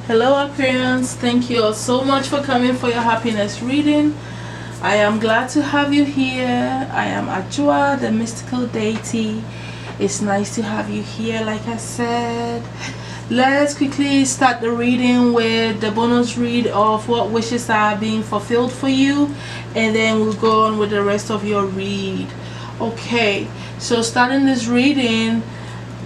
Hello Aquarians, thank you all so much for coming for your happiness reading. I am glad to have you here. I am Adjwoa, the mystical deity. It's nice to have you here, like I said. Let's quickly start the reading with the bonus read of what wishes are being fulfilled for you, and then we'll go on with the rest of your read. Okay, so starting this reading,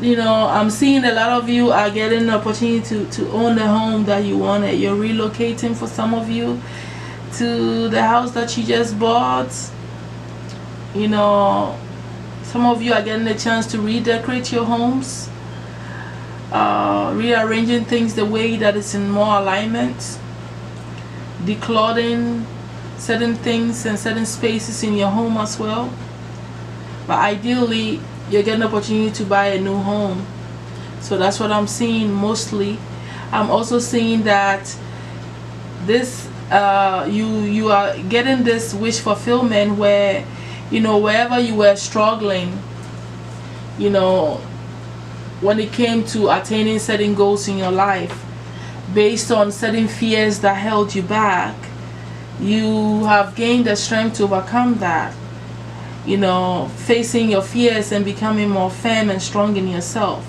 I'm seeing a lot of you are getting the opportunity to own the home that you wanted. You're relocating, for some of you, to the house that you just bought. Some of you are getting a chance to redecorate your homes, rearranging things the way that it's in more alignment, decluttering certain things and certain spaces in your home as well. But ideally, you're getting an opportunity to buy a new home. So that's what I'm seeing mostly. I'm also seeing that this you are getting this wish fulfillment where wherever you were struggling, when it came to attaining certain goals in your life based on certain fears that held you back, you have gained the strength to overcome that. Facing your fears and becoming more firm and strong in yourself.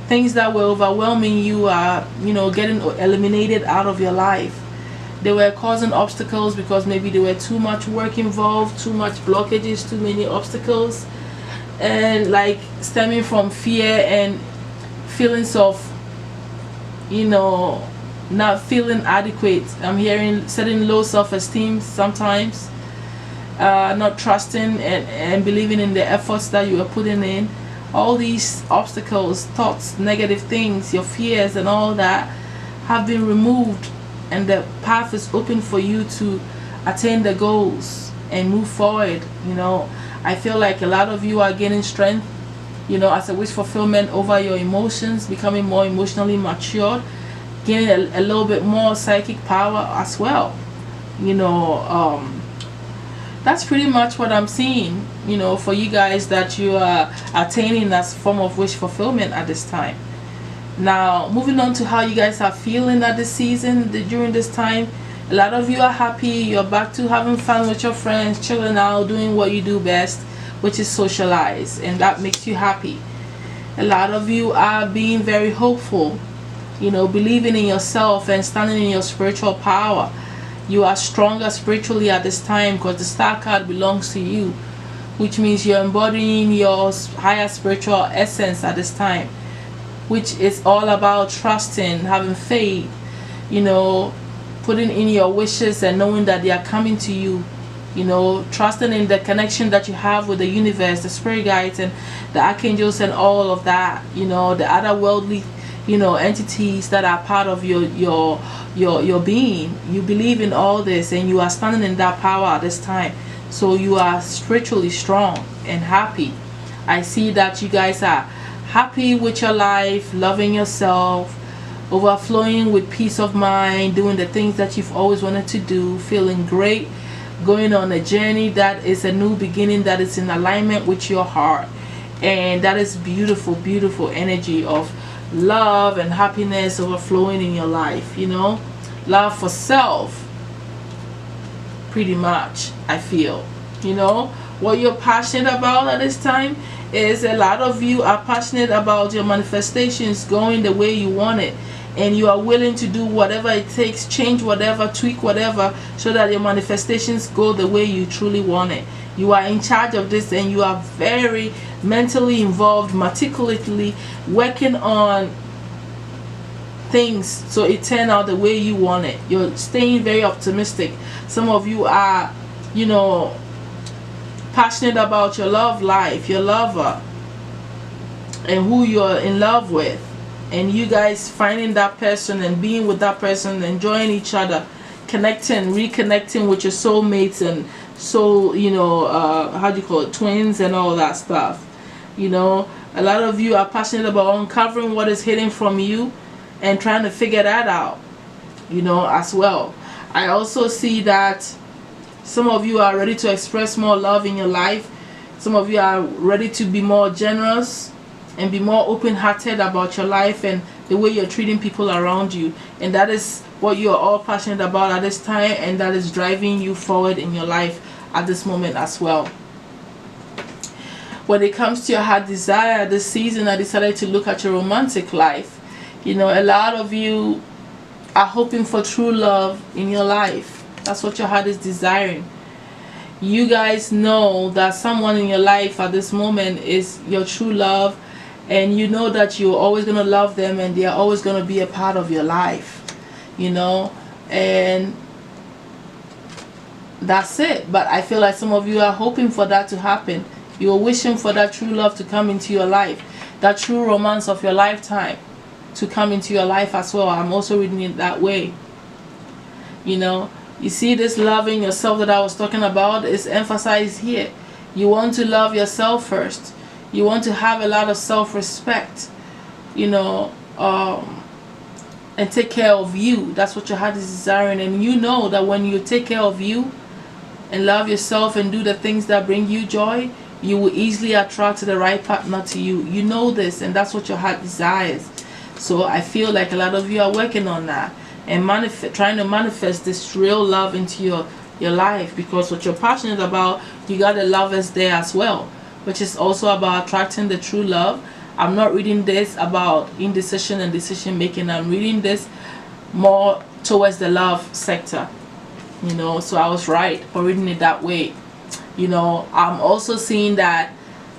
Things that were overwhelming you are, getting eliminated out of your life. They were causing obstacles because maybe there were too much work involved, too much blockages, too many obstacles, and like stemming from fear and feelings of, not feeling adequate. I'm hearing certain low self-esteem sometimes. Not trusting and believing in the efforts that you are putting in. All these obstacles, thoughts, negative things, your fears and all that have been removed, and the path is open for you to attain the goals and move forward. I feel like a lot of you are gaining strength, as a wish fulfillment over your emotions, becoming more emotionally matured, gaining a little bit more psychic power as well. That's pretty much what I'm seeing, for you guys, that you are attaining as a form of wish fulfillment at this time. Now, moving on to how you guys are feeling at this season, during this time. A lot of you are happy. You're back to having fun with your friends, chilling out, doing what you do best, which is socialize, and that makes you happy. A lot of you are being very hopeful, believing in yourself and standing in your spiritual power. You are stronger spiritually at this time because the star card belongs to you, which means you're embodying your higher spiritual essence at this time, which is all about trusting, having faith, putting in your wishes and knowing that they are coming to you, trusting in the connection that you have with the universe, the spirit guides and the archangels and all of that, the other worldly entities that are part of your being. You believe in all this and you are standing in that power at this time, so you are spiritually strong and happy. I see that you guys are happy with your life, loving yourself, overflowing with peace of mind, doing the things that you've always wanted to do, feeling great, going on a journey that is a new beginning, that is in alignment with your heart. And that is beautiful, beautiful energy of love and happiness overflowing in your life. Love for self, pretty much. I feel what you're passionate about at this time is, a lot of you are passionate about your manifestations going the way you want it, and you are willing to do whatever it takes, change whatever, tweak whatever, so that your manifestations go the way you truly want it. You are in charge of this, and you are very mentally involved, meticulously working on things so it turn out the way you want it. You're staying very optimistic. Some of you are passionate about your love life, your lover, and who you're in love with, and you guys finding that person and being with that person, enjoying each other, connecting, reconnecting with your soulmates and soul, how do you call it, twins and all that stuff. A lot of you are passionate about uncovering what is hidden from you and trying to figure that out, as well. I also see that some of you are ready to express more love in your life. Some of you are ready to be more generous and be more open-hearted about your life and the way you're treating people around you. And that is what you're all passionate about at this time, and that is driving you forward in your life at this moment as well. When it comes to your heart desire this season, I decided to look at your romantic life. You know, a lot of you are hoping for true love in your life. That's what your heart is desiring. You guys know that someone in your life at this moment is your true love, and you know that you're always going to love them and they are always going to be a part of your life, you know, and that's it. But I feel like some of you are hoping for that to happen. You're wishing for that true love to come into your life, that true romance of your lifetime to come into your life as well. I'm also reading it that way. You know, you see, this loving yourself that I was talking about is emphasized here. You want to love yourself first. You want to have a lot of self-respect, you know, and take care of you. That's what your heart is desiring. And you know that when you take care of you and love yourself and do the things that bring you joy, you will easily attract the right partner to you. You know this, and that's what your heart desires. So I feel like a lot of you are working on that and trying to manifest this real love into your life, because what you're passionate about, you got the lovers there as well, which is also about attracting the true love. I'm not reading this about indecision and decision making. I'm reading this more towards the love sector, you know. So I was right for reading it that way. You know, I'm also seeing that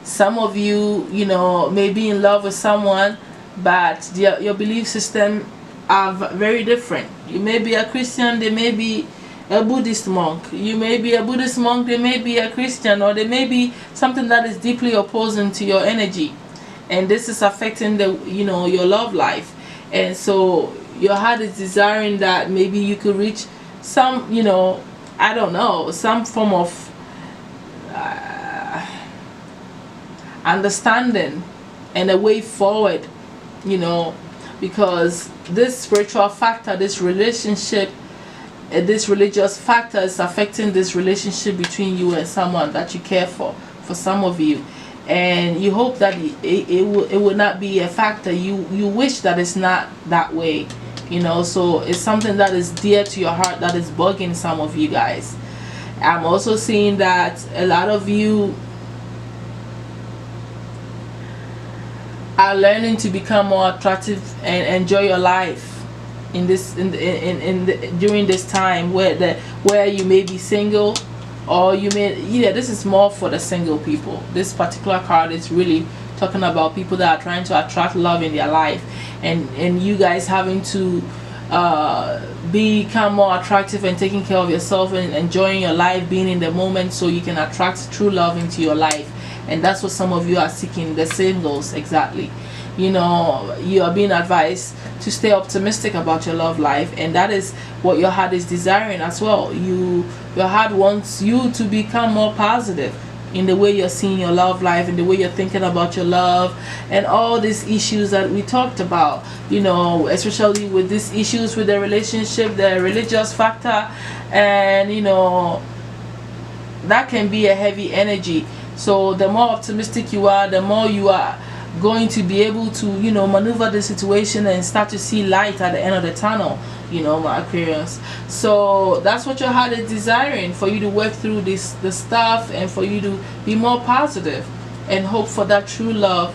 some of you, you know, may be in love with someone, but your belief system are very different. You may be a Christian, they may be a Buddhist monk. You may be a Buddhist monk, they may be a Christian, or they may be something that is deeply opposing to your energy, and this is affecting the, you know, your love life. And so your heart is desiring that maybe you could reach some, you know, I don't know, some form of understanding and a way forward, you know, because this spiritual factor, this relationship, this religious factor is affecting this relationship between you and someone that you care for some of you, and you hope that it will not be a factor. You wish that it's not that way, you know. So it's something that is dear to your heart that is bugging some of you guys. I'm also seeing that a lot of you are learning to become more attractive and enjoy your life in this during this time where you may be single, or you may, yeah, this is more for the single people. This particular card is really talking about people that are trying to attract love in their life, and you guys having to become more attractive and taking care of yourself and enjoying your life, being in the moment, so you can attract true love into your life. And that's what some of you are seeking, the singles, exactly. You know, you are being advised to stay optimistic about your love life, and that is what your heart is desiring as well. Your heart wants you to become more positive in the way you're seeing your love life, in the way you're thinking about your love, and all these issues that we talked about, you know, especially with these issues with the relationship, the religious factor, and, you know, that can be a heavy energy. So the more optimistic you are, the more you are going to be able to, you know, maneuver the situation and start to see light at the end of the tunnel, you know, my Aquarius. So that's what your heart is desiring, for you to work through the stuff, and for you to be more positive and hope for that true love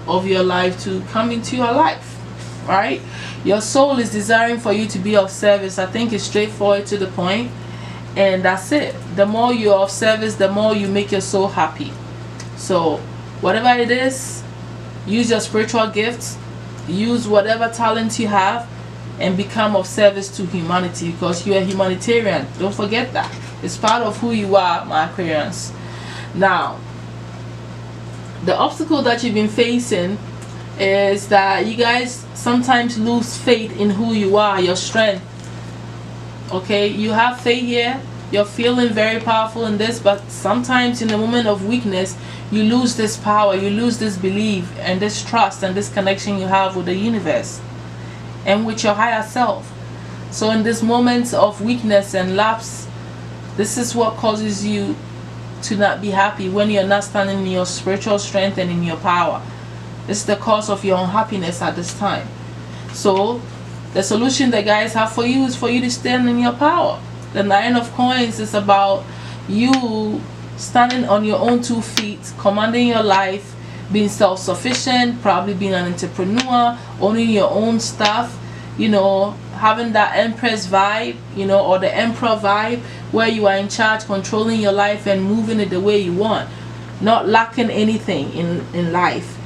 of your life to come into your life, right? Your soul is desiring for you to be of service. I think it's straightforward, to the point, and that's it. The more you're of service, the more you make your soul happy. So whatever it is, use your spiritual gifts, use whatever talent you have, and become of service to humanity, because you're a humanitarian. Don't forget that. It's part of who you are, my Aquarians. Now, the obstacle that you've been facing is that you guys sometimes lose faith in who you are, your strength. Okay, you have faith here, you're feeling very powerful in this, but sometimes in the moment of weakness, you lose this power, you lose this belief and this trust and this connection you have with the universe and with your higher self. So in these moments of weakness and lapse, this is what causes you to not be happy, when you're not standing in your spiritual strength and in your power. This is the cause of your unhappiness at this time. So the solution the guys have for you is for you to stand in your power. The Nine of Coins is about you standing on your own 2 feet, commanding your life, being self-sufficient, probably being an entrepreneur, owning your own stuff, you know, having that Empress vibe, you know, or the Emperor vibe, where you are in charge, controlling your life and moving it the way you want, not lacking anything in life,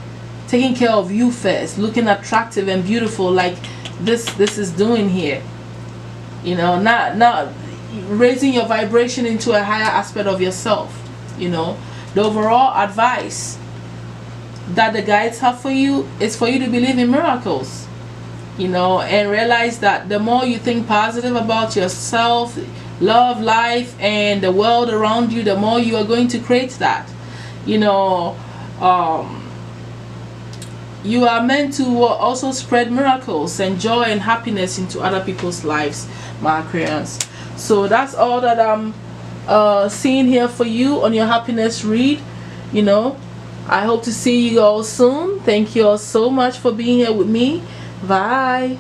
taking care of you first, looking attractive and beautiful like this is doing here, you know, not raising your vibration into a higher aspect of yourself. You know, the overall advice that the guides have for you is for you to believe in miracles, you know, and realize that the more you think positive about yourself, love, life, and the world around you, the more you are going to create that. You know, you are meant to also spread miracles and joy and happiness into other people's lives, my Aquarians. So that's all that I'm seeing here for you on your happiness read. You know, I hope to see you all soon. Thank you all so much for being here with me. Bye.